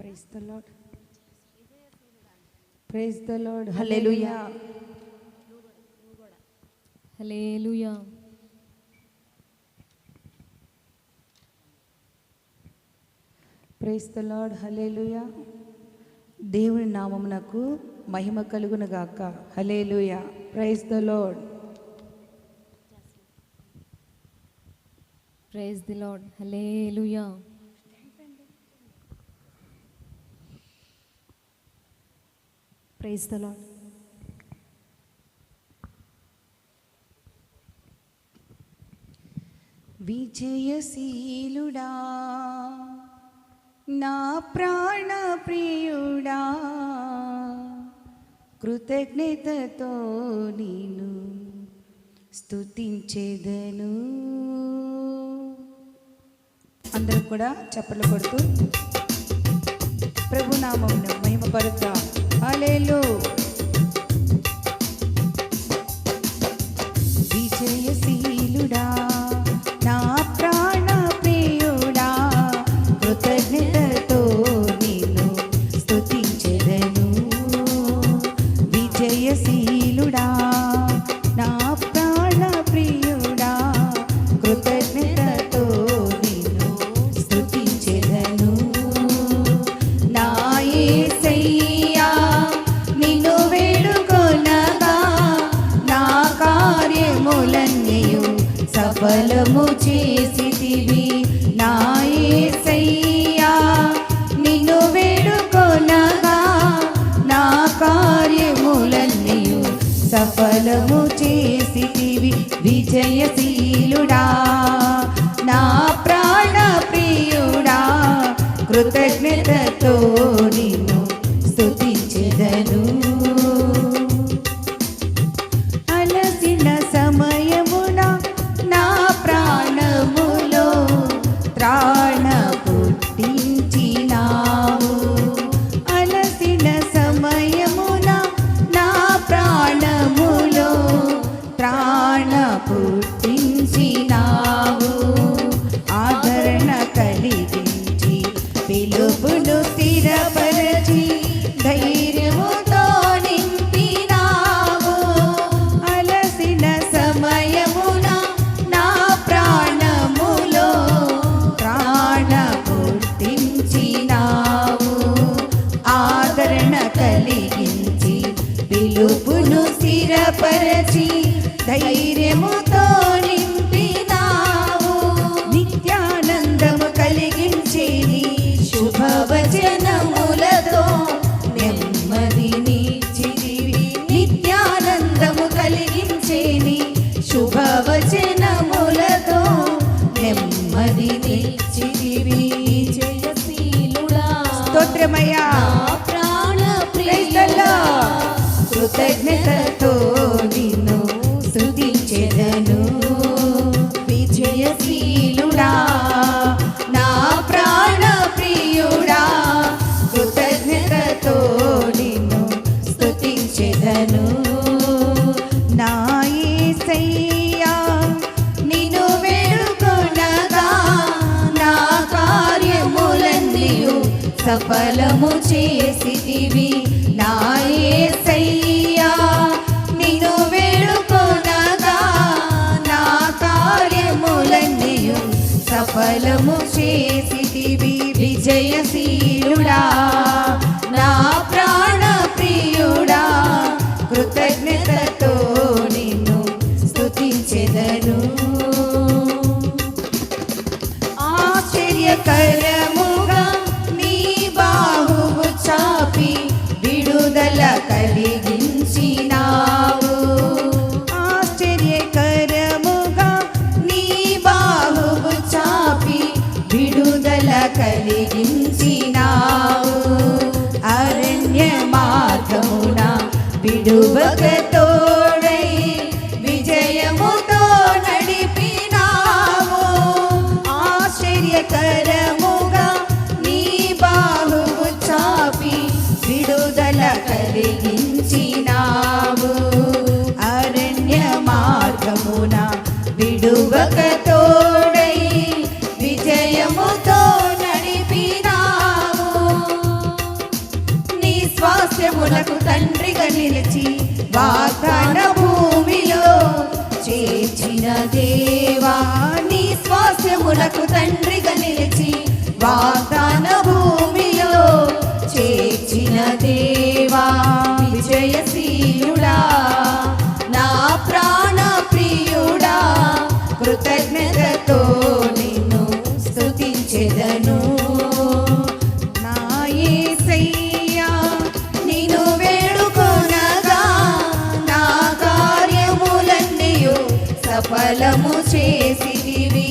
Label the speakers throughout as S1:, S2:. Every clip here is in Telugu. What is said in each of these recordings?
S1: Praise the lord, praise the lord. Hallelujah,
S2: hallelujah.
S1: Praise the lord, hallelujah. దేవుని నామమునకు మహిమ కలుగును గాక. Hallelujah, praise the lord.
S2: Praise the lord, hallelujah.
S1: Praise the lord. విజయశీలుడా నా ప్రాణ ప్రియుడా, కృతజ్ఞతతో నేను స్తుతించెదను. అందరూ కూడా చప్పట్లు కొడుతూ ప్రభు నామమును మహిమపరుద్దాం. హల్లెలూయా. విజయశీలుడా నా ప్రాణ ప్రియుడా, కృతజ్ఞతతో నేను స్తుతించెదను. విజయశీలుడా నా ప్రాణ ప్రియుడా, కృతజ్ఞతతో నేను స్తుతించెదను. నా యేసయ్యా నిన్ను వేడుకొనగా, నా కార్యములన్నీయు సఫలము చేసితివి. నా యేసయ్యా నిన్ను వేడుకొనగా, నా కార్యములన్నీయు సఫలము చేసితివి. విజయశీలుడా నా ప్రాణ ప్రియుడా, కృతజ్ఞతతో నిన్ను స్తుతించెదను. అలసిన సమయమున నా ప్రాణములో త్రాణ పుట్టించినావు. అలసిన సమయమున నా ప్రాణములో త్రాణ పుట్టించినావు. ఆదరణ కలిగించి పిలుపును స్థిరపరచి ధైర్యముతో నింపినావు. అలసిన సమయమున నా ప్రాణములో త్రాణ పుట్టించినావు. ఆదరణ కలిగించి పిలుపును స్థిరపరచి ధైర్యముతో నింపినావు. నిత్యానందము కలిగించేది శుభవచనములతో నెమ్మదినిచ్చితివి. నిత్యానందము కలిగించేది శుభవచనములతో నెమ్మదినిచ్చితివి.
S2: జయశీలుడా
S1: స్తోత్రమయ్యా,
S2: నా ప్రాణ
S1: ప్రైజ్ ద
S2: ప్రియుడా,
S1: లార్డ్. కృతజ్ఞతతో నిన్ను స్తుతించెదను. విజయశీలుడా నా ప్రాణ ప్రియుడా, కృతజ్ఞతతో నిన్ను స్తుతించెదను. నా యేసయ్యా నిన్ను వేడుకొనగా, నా కార్యములన్నీయు సఫలము చేసితివి. నా యేసయ్యా నిన్ను వేడుకొనగా, నా కార్యములన్నీయు సఫలము చేసితివి. విజయశీలుడా నా ప్రాణ ప్రియుడా, కృతజ్ఞతతో నిన్ను స్తుతించెదను. ఆశ్చర్యకరముగా నీ బాహువు చాపి విడుదల కలిగించినావు. ఆశ్చర్యకరముగా నీ బాహువు చాపి విడుదల కలిగించినావు. అరణ్య మార్గమున విడువక తోడై విజయముతో నడిపినావు. ఆశ్చర్యకరముగా నీ బాహువు చాపి విడుదల కలిగించినావు. అరణ్య మార్గమున విడువక తోడై విజయముతో నడిపినావు. స్వాస్థ్యమునకు తండ్రిగా నిలిచి వాగ్దాన భూమిలో చేర్చిన దేవా, నీ స్వాస్థ్యమునకు తండ్రిగా నిలిచి వాగ్దాన భూమిలో చేర్చిన దేవా, విజయశీలుడా నా ప్రాణ ప్రియుడా, కృతజ్ఞతతో నిన్ను స్తుతించెదను. నా యేసయ్యా నిన్ను వేడుకొనగా నా కార్యములన్నీయు సఫలము చేసితివి.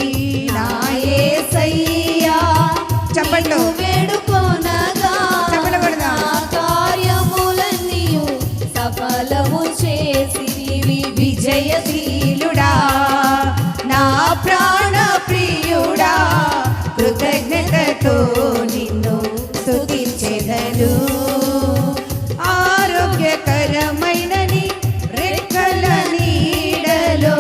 S1: నా యేసయ్యా చెప్పండి వేడుకొనగా నా కార్యములన్నీయు సఫలము చేసితివి. విజయశీలుడా నా ప్రాణ ప్రియుడా, కృతజ్ఞతతో నిన్ను స్తుతించెదను. ఆరోగ్యకరమైన నీ రెక్కల నీడలో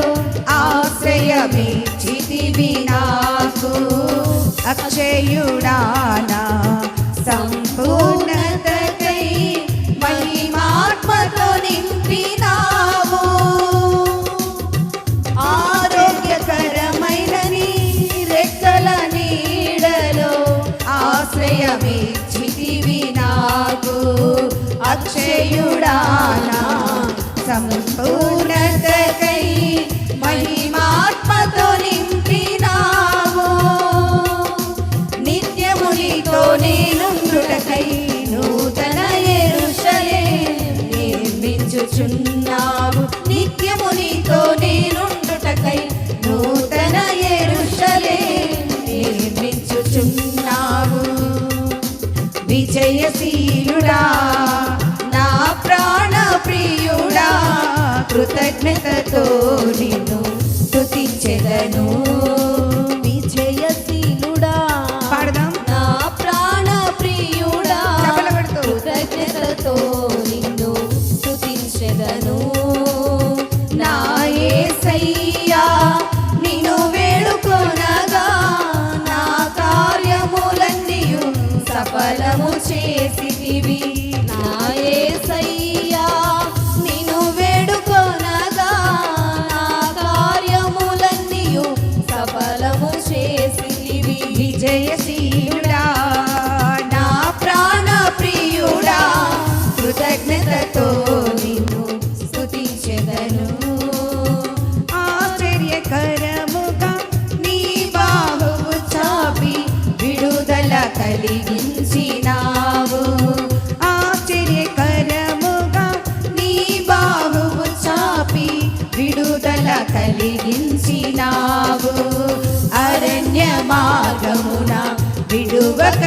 S1: ఆశ్రయమిచ్చితివి నాకు. అక్షయుడా నా సంపూర్ణతకై మహిమాత్మతో నింపినావు. ఆరోగ్యకరమైన నీ రెక్కల నీడలో ఆశ్రయమిచ్చితివి నాకు. అక్షయుడా నా సంపూర్ణతకై మహిమాత్మతో నింపినావు. నిత్యము నీతో నేనుండుటకై నూతన యెరూషలేము నిర్మించుచున్నావు. నిత్యము నీతో నేనుండుటకై నూతన యెరూషలేము నిర్మించుచున్నావు. విజయశీలుడా నా ప్రాణ ప్రియుడా, కృతజ్ఞతతో నిన్ను స్తుతించెదను. విజయశీలుడా పాడదాం. నా ప్రాణ ప్రియుడా, కృతజ్ఞతతో నిన్ను స్తుతించెదను. నా యేసయ్యా నిన్ను వేడుకొనగా నా కార్యములన్నీయు సఫలము చేసితివి. నా యేసయ్యా నిన్ను వేడుకొనగా నా కార్యములన్నీయు సఫలము చేసితివి. విజయశీలుడా నా ప్రాణ ప్రియుడా, కృతజ్ఞతతో నిన్ను స్తుతించెదను. ఆశ్చర్యకరముగా నీ బాహువు చాపి విడుదల కలిగించినావు. ఆశ్చర్యకరముగా నీ బాహువు చాపి విడుదల కలిగించినావు. అరణ్య మార్గమున విడువక